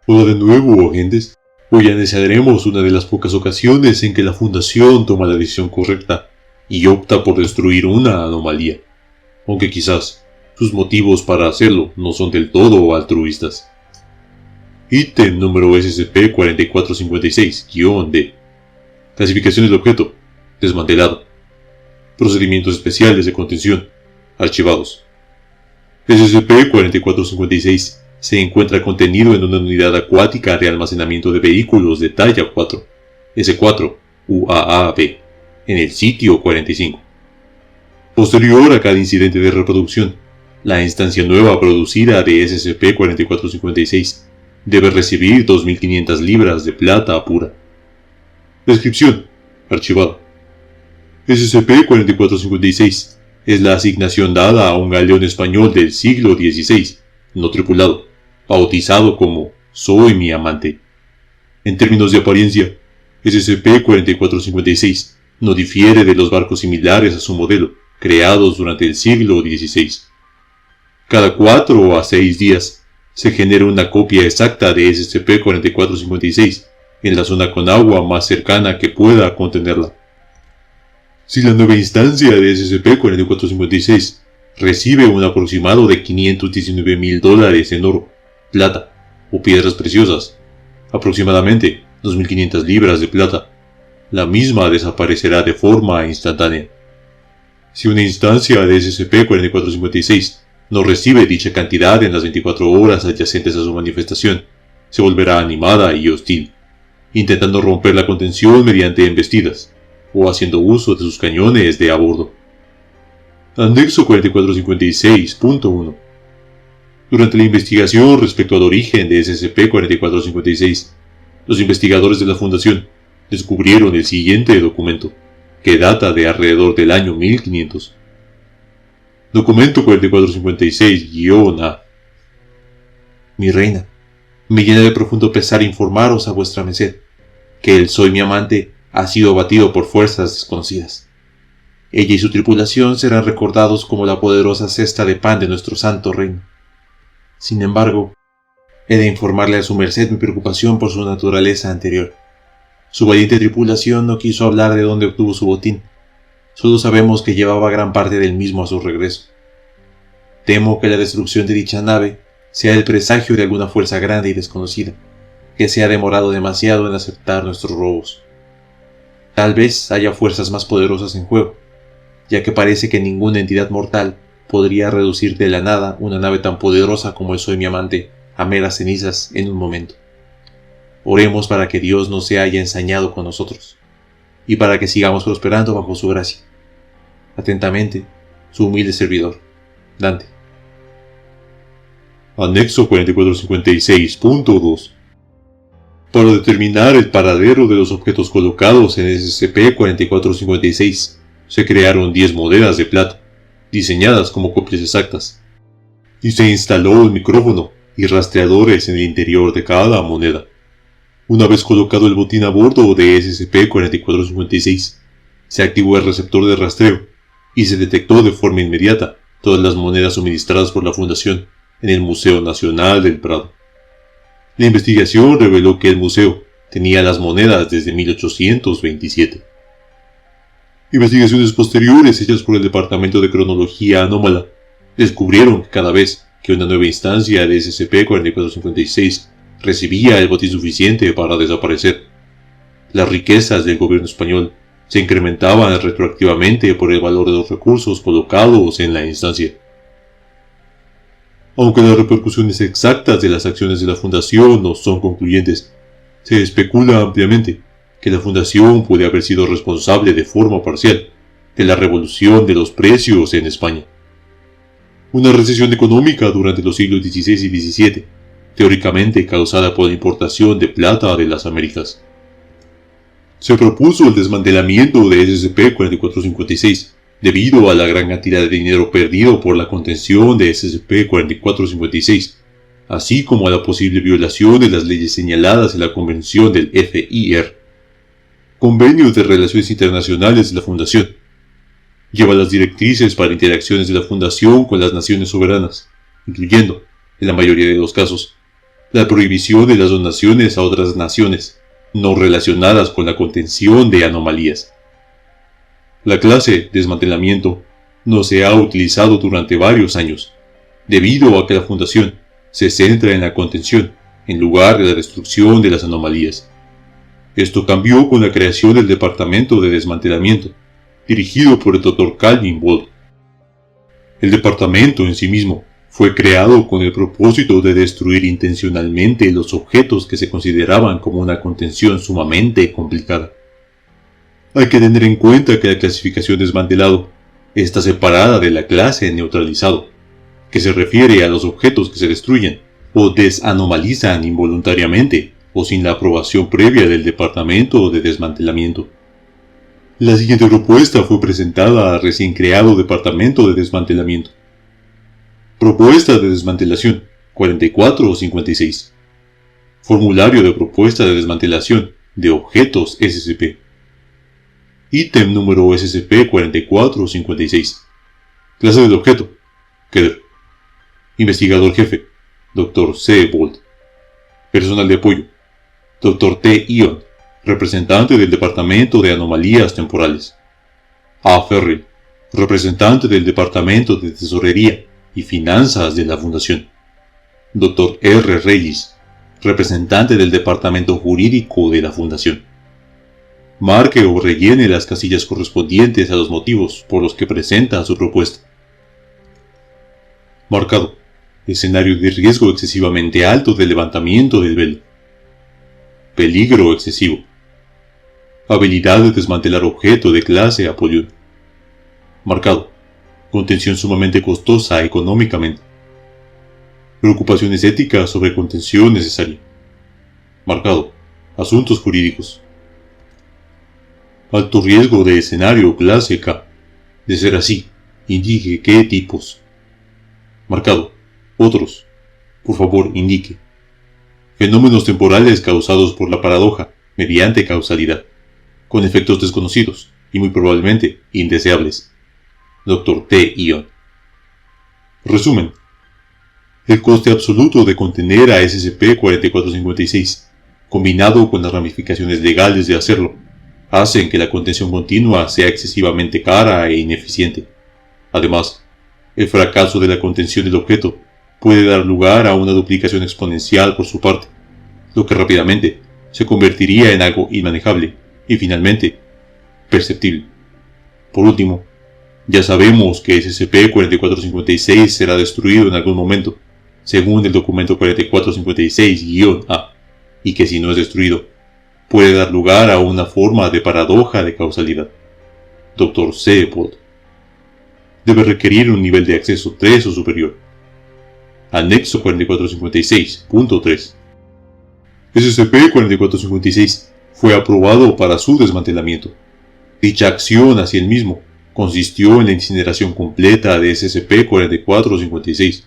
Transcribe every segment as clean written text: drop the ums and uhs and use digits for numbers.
Hola de nuevo, agentes. Hoy analizaremos una de las pocas ocasiones en que la Fundación toma la decisión correcta y opta por destruir una anomalía, aunque quizás sus motivos para hacerlo no son del todo altruistas. Ítem número SCP-4456-D. Clasificación del objeto: desmantelado. Procedimientos especiales de contención: archivados. SCP-4456 se encuentra contenido en una unidad acuática de almacenamiento de vehículos de talla 4, S4 UAAB, en el sitio 45. Posterior a cada incidente de reproducción, la instancia nueva producida de SCP-4456 debe recibir 2.500 libras de plata pura. Descripción: archivado. SCP-4456 es la asignación dada a un galeón español del siglo XVI, no tripulado, bautizado como Soy mi amante. En términos de apariencia, SCP-4456 no difiere de los barcos similares a su modelo, creados durante el siglo XVI. Cada 4 a 6 días, se genera una copia exacta de SCP-4456 en la zona con agua más cercana que pueda contenerla. Si la nueva instancia de SCP-4456 recibe un aproximado de $519.000 en oro, plata o piedras preciosas, aproximadamente 2.500 libras de plata, la misma desaparecerá de forma instantánea. Si una instancia de SCP-4456 no recibe dicha cantidad en las 24 horas adyacentes a su manifestación, se volverá animada y hostil, intentando romper la contención mediante embestidas o haciendo uso de sus cañones de a bordo. Anexo 4456.1. Durante la investigación respecto al origen de SCP-4456, los investigadores de la Fundación descubrieron el siguiente documento, que data de alrededor del año 1500. Documento 4456-A. Mi reina, me llena de profundo pesar informaros a vuestra merced que el Soy mi amante ha sido abatido por fuerzas desconocidas. Ella y su tripulación serán recordados como la poderosa cesta de pan de nuestro santo reino. Sin embargo, he de informarle a su merced mi preocupación por su naturaleza anterior. Su valiente tripulación no quiso hablar de dónde obtuvo su botín. Solo sabemos que llevaba gran parte del mismo a su regreso. Temo que la destrucción de dicha nave sea el presagio de alguna fuerza grande y desconocida, que se ha demorado demasiado en aceptar nuestros robos. Tal vez haya fuerzas más poderosas en juego, ya que parece que ninguna entidad mortal podría reducir de la nada una nave tan poderosa como el Soy mi amante a meras cenizas en un momento. Oremos para que Dios no se haya ensañado con nosotros, y para que sigamos prosperando bajo su gracia. Atentamente, su humilde servidor, Dante. Anexo 4456.2. Para determinar el paradero de los objetos colocados en SCP-4456, se crearon 10 monedas de plata, diseñadas como copias exactas, y se instaló un micrófono y rastreadores en el interior de cada moneda. Una vez colocado el botín a bordo de SCP-4456, se activó el receptor de rastreo y se detectó de forma inmediata todas las monedas suministradas por la Fundación en el Museo Nacional del Prado. La investigación reveló que el museo tenía las monedas desde 1827. Investigaciones posteriores hechas por el Departamento de Cronología Anómala descubrieron que cada vez que una nueva instancia de SCP-4456 recibía el botín suficiente para desaparecer, las riquezas del gobierno español se incrementaban retroactivamente por el valor de los recursos colocados en la instancia. Aunque las repercusiones exactas de las acciones de la Fundación no son concluyentes, se especula ampliamente que la Fundación puede haber sido responsable de forma parcial de la revolución de los precios en España. Una recesión económica durante los siglos XVI y XVII, teóricamente causada por la importación de plata de las Américas. Se propuso el desmantelamiento de SCP-4456 debido a la gran cantidad de dinero perdido por la contención de SCP-4456, así como a la posible violación de las leyes señaladas en la Convención del FIR, Convenio de Relaciones Internacionales de la Fundación. Lleva las directrices para interacciones de la Fundación con las naciones soberanas, incluyendo, en la mayoría de los casos, la prohibición de las donaciones a otras naciones no relacionadas con la contención de anomalías. La clase desmantelamiento no se ha utilizado durante varios años, debido a que la Fundación se centra en la contención en lugar de la destrucción de las anomalías. Esto cambió con la creación del Departamento de Desmantelamiento, dirigido por el Dr. Calvin Wald. El departamento en sí mismo fue creado con el propósito de destruir intencionalmente los objetos que se consideraban como una contención sumamente complicada. Hay que tener en cuenta que la clasificación desmantelado está separada de la clase neutralizado, que se refiere a los objetos que se destruyen o desanomalizan involuntariamente o sin la aprobación previa del Departamento de Desmantelamiento. La siguiente propuesta fue presentada al recién creado Departamento de Desmantelamiento. Propuesta de desmantelación 44 o 56. Formulario de propuesta de desmantelación de objetos SCP. Ítem número SCP-44 o 56. Clase del objeto. Keter. Investigador jefe. Dr. C. Bolt. Personal de apoyo. Dr. T. Ion, representante del Departamento de Anomalías Temporales. A. Ferrell, representante del Departamento de Tesorería y Finanzas de la Fundación. Dr. R. Reyes, representante del Departamento Jurídico de la Fundación. Marque o rellene las casillas correspondientes a los motivos por los que presenta su propuesta. Marcado. Escenario de riesgo excesivamente alto de levantamiento del velo. Peligro excesivo. Habilidad de desmantelar objeto de clase Apollón. Marcado. Contención sumamente costosa económicamente. Preocupaciones éticas sobre contención necesaria. Marcado. Asuntos jurídicos. Alto riesgo de escenario clase K. De ser así, indique qué tipos. Marcado. Otros. Por favor, indique. Fenómenos temporales causados por la paradoja, mediante causalidad, con efectos desconocidos y muy probablemente indeseables. Dr. T. Ion. Resumen. El coste absoluto de contener a SCP-4456, combinado con las ramificaciones legales de hacerlo, hacen que la contención continua sea excesivamente cara e ineficiente. Además, el fracaso de la contención del objeto puede dar lugar a una duplicación exponencial por su parte, lo que rápidamente se convertiría en algo inmanejable y finalmente perceptible. Por último, ya sabemos que SCP-4456 será destruido en algún momento, según el documento 4456-A, y que si no es destruido, puede dar lugar a una forma de paradoja de causalidad. Dr. C. Bolt. Debe requerir un nivel de acceso 3 o superior. Anexo 4456.3. SCP-4456 fue aprobado para su desmantelamiento. Dicha acción hacia el mismo consistió en la incineración completa de SCP-4456.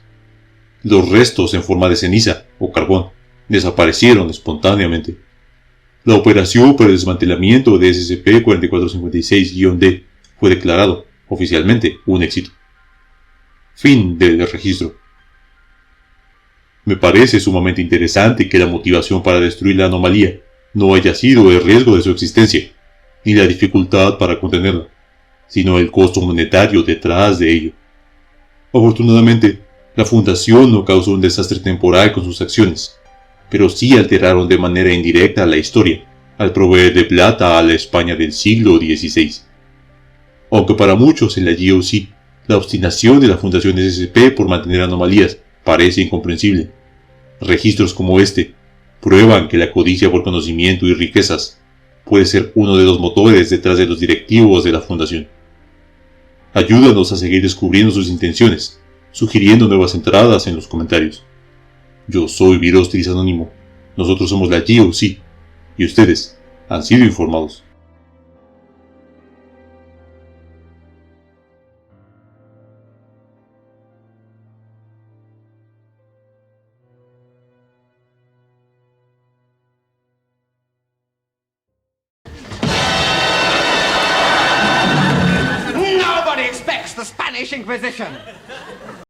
Los restos en forma de ceniza o carbón desaparecieron espontáneamente. La operación para el desmantelamiento de SCP-4456-D fue declarado oficialmente un éxito. Fin del registro. Me parece sumamente interesante que la motivación para destruir la anomalía no haya sido el riesgo de su existencia, ni la dificultad para contenerla, sino el costo monetario detrás de ello. Afortunadamente, la Fundación no causó un desastre temporal con sus acciones, pero sí alteraron de manera indirecta la historia, al proveer de plata a la España del siglo XVI. Aunque para muchos en la GOC, la obstinación de la Fundación SCP por mantener anomalías parece incomprensible, registros como este prueban que la codicia por conocimiento y riquezas puede ser uno de los motores detrás de los directivos de la Fundación. Ayúdanos a seguir descubriendo sus intenciones, sugiriendo nuevas entradas en los comentarios. Yo soy Virostris Anónimo, nosotros somos la GOC, y ustedes han sido informados. Nobody expects the Spanish Inquisition!